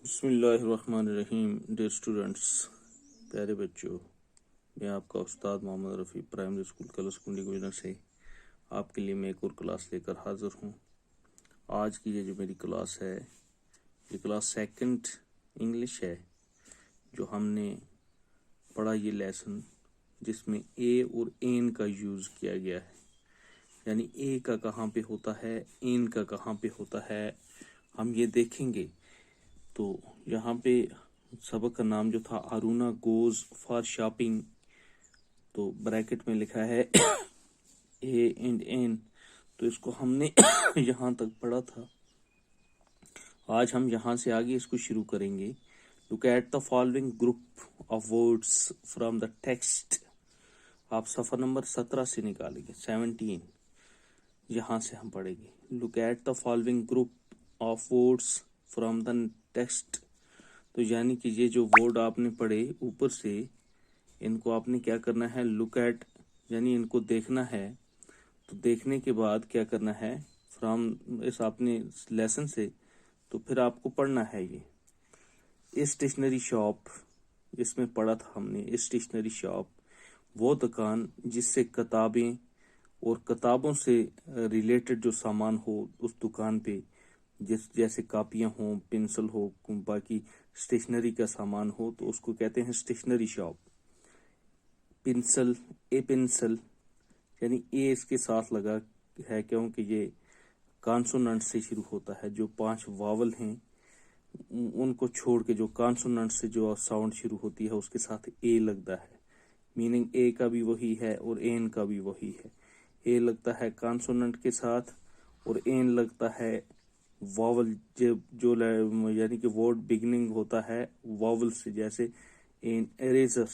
بسم اللہ الرحمن الرحیم. ڈیئر اسٹوڈنٹس، پیارے بچوں، میں آپ کا استاد محمد رفیع پرائمری اسکول کلس کنڈی گوجر سے آپ کے لیے میں ایک اور کلاس لے کر حاضر ہوں. آج کی یہ جو میری کلاس ہے، یہ کلاس سیکنڈ انگلش ہے. جو ہم نے پڑھا یہ لیسن جس میں اے اور این کا یوز کیا گیا ہے، یعنی اے کا کہاں پہ ہوتا ہے، این کا کہاں پہ ہوتا ہے، ہم یہ دیکھیں گے. تو یہاں پہ سبق کا نام جو تھا ارونا گوز فار شاپنگ، تو بریکٹ میں لکھا ہے اے اینڈ این. تو اس کو ہم نے یہاں تک پڑھا تھا. آج ہم یہاں سے آگے اس کو شروع کریں گے. Look at the following group of words from the text. آپ صفحہ نمبر 17 سے نکالیں گے، 17 یہاں سے ہم پڑھیں گے. Look at the following group of words from the text. تو یعنی کہ یہ جو ورڈ آپ نے پڑھے اوپر سے، ان کو آپ نے کیا کرنا ہے، لک ایٹ یعنی ان کو دیکھنا ہے. تو دیکھنے کے بعد کیا کرنا ہے، فرام اس آپ نے لیسن سے، تو پھر آپ کو پڑھنا ہے. یہ اسٹیشنری شاپ، اس میں پڑھا تھا ہم نے. اسٹیشنری شاپ وہ دکان جس سے کتابیں اور کتابوں سے ریلیٹڈ جو سامان ہو اس دکان پہ، جیسے کاپیاں ہوں، پنسل ہو، باقی اسٹیشنری کا سامان ہو، تو اس کو کہتے ہیں اسٹیشنری شاپ. پنسل، اے پنسل یعنی اے اس کے ساتھ لگا ہے کیونکہ یہ کانسوننٹ سے شروع ہوتا ہے. جو 5 واول ہیں ان کو چھوڑ کے جو کانسوننٹ سے جو ساؤنڈ شروع ہوتی ہے اس کے ساتھ اے لگتا ہے. میننگ اے کا بھی وہی ہے اور این کا بھی وہی ہے. اے لگتا ہے کانسوننٹ کے ساتھ اور این لگتا ہے واول، جو یعنی کہ ورڈ بگننگ ہوتا ہے واول سے، جیسے این اریزر،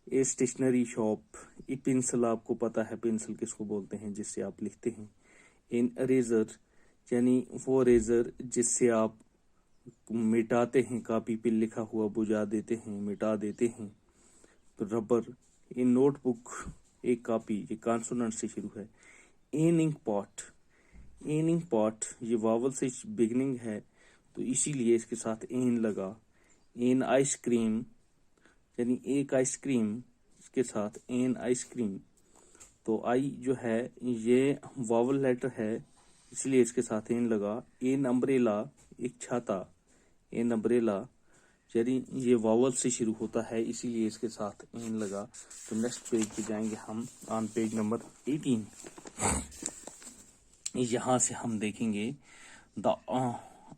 اے اسٹیشنری شاپ. ای پنسل آپ کو پتا ہے پنسل کس کو بولتے ہیں، جس سے آپ لکھتے ہیں. این اریزر یعنی وہ اریزر جس سے آپ مٹاتے ہیں، کاپی پہ لکھا ہوا بجھا دیتے ہیں، مٹا دیتے ہیں. ربر. این نوٹ بک، ایک کاپی، یہ کانسوننٹ سے شروع ہے. این انک پاٹ، این انک پاٹ یہ واول سے بگننگ ہے تو اسی لیے اس کے ساتھ این لگا. این آئس کریم یعنی ایک آئس کریم، اس کے ساتھ این آئس کریم. تو آئی جو ہے یہ واول لیٹر ہے اس لیے اس کے ساتھ این لگا. این امبریلا، ایک چھاتا، این امبریلا یعنی یہ واول سے شروع ہوتا ہے اسی لیے اس کے ساتھ این لگا. تو نیکسٹ پیج پہ جائیں گے ہم، آن پیج نمبر 18. یہاں سے ہم دیکھیں گے the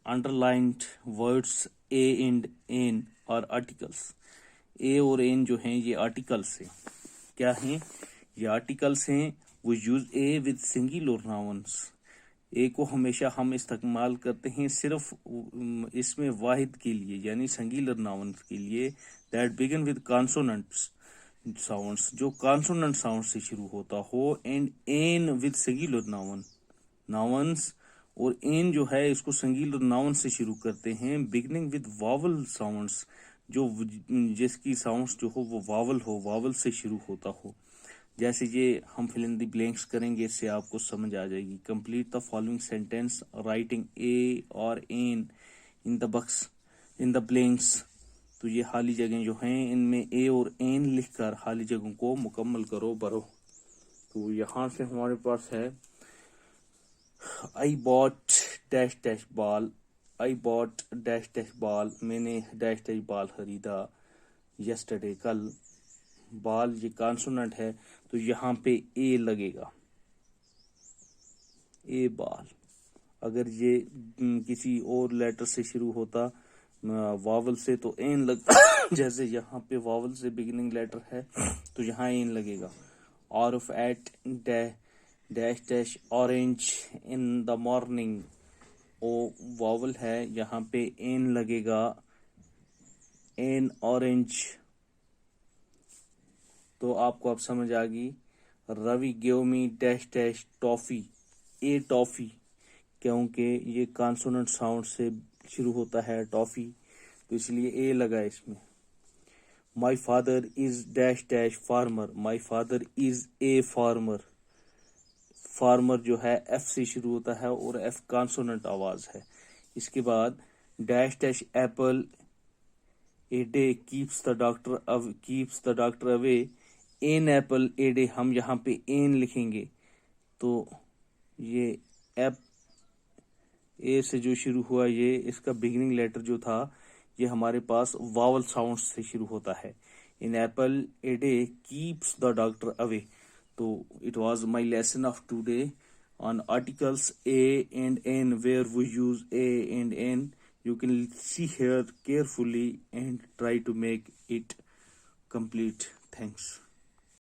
underlined words a and an اور آرٹیکلس. اے اور این جو ہیں یہ آرٹیکلس ہیں. کیا ہیں یہ آرٹیکلس ہیں؟ وہ یوز اے ود سنگل اور ناؤنس. اے کو ہمیشہ ہم استعمال کرتے ہیں صرف اس میں واحد کے لیے، یعنی سنگولر ناؤنس کے لیے. That begin with consonants sounds, جو کانسوننٹ ساؤنڈ سے شروع ہوتا ہو. And an with singular nouns, اور این جو ہے اس کو سنگولر ناؤن سے شروع کرتے ہیں. بگننگ ود واول ساؤنڈس، جو جس کی ساؤنڈس جو ہو وہ واول سے شروع ہوتا ہو. جیسے یہ ہم فل ان دی بلینکس کریں گے، اس سے آپ کو سمجھ آ جائے گی. Complete the following sentence writing a اور an in the box in the blanks. تو یہ خالی جگہیں جو ہیں ان میں اے اور این لکھ کر خالی جگہوں کو مکمل کرو، بھرو. تو یہاں سے ہمارے پاس ہے I bought dash dash ball. I bought dash dash ball. میں نے dash dash ball خریدا yesterday، کل. بال یہ کانسوننٹ ہے تو یہاں پہ اے لگے گا، اے بال. اگر یہ کسی اور لیٹر سے شروع ہوتا واول سے تو این لگتا جیسے یہاں پہ واول سے بگننگ لیٹر ہے تو یہاں این لگے گا. Arif ate dash dash orange in the morning, O vowel ہے یہاں پہ این لگے گا، این اورینج. تو آپ کو اب سمجھ آ گئی. روی گیو می ڈیش ڈیش ٹافی، اے ٹافی کیونکہ یہ کانسوننٹ ساؤنڈ سے شروع ہوتا ہے ٹافی، تو اس لیے اے لگا اس میں. My father is dash dash farmer, my father is a farmer. Farmer جو ہے ایف سے شروع ہوتا ہے اور ایف کانسوننٹ آواز ہے. اس کے بعد dash dash apple a day keeps the doctor away. An apple a day, ہم یہاں پہ an لکھیں گے تو یہ ایپ اے سے جو شروع ہوا، یہ اس کا بگننگ لیٹر جو تھا یہ ہمارے پاس واول ساؤنڈ سے شروع ہوتا ہے. An apple a day keeps the doctor away. تو it was my lesson of today on articles A and N, where we use A and N. You can see here carefully and try to make it complete. Thanks.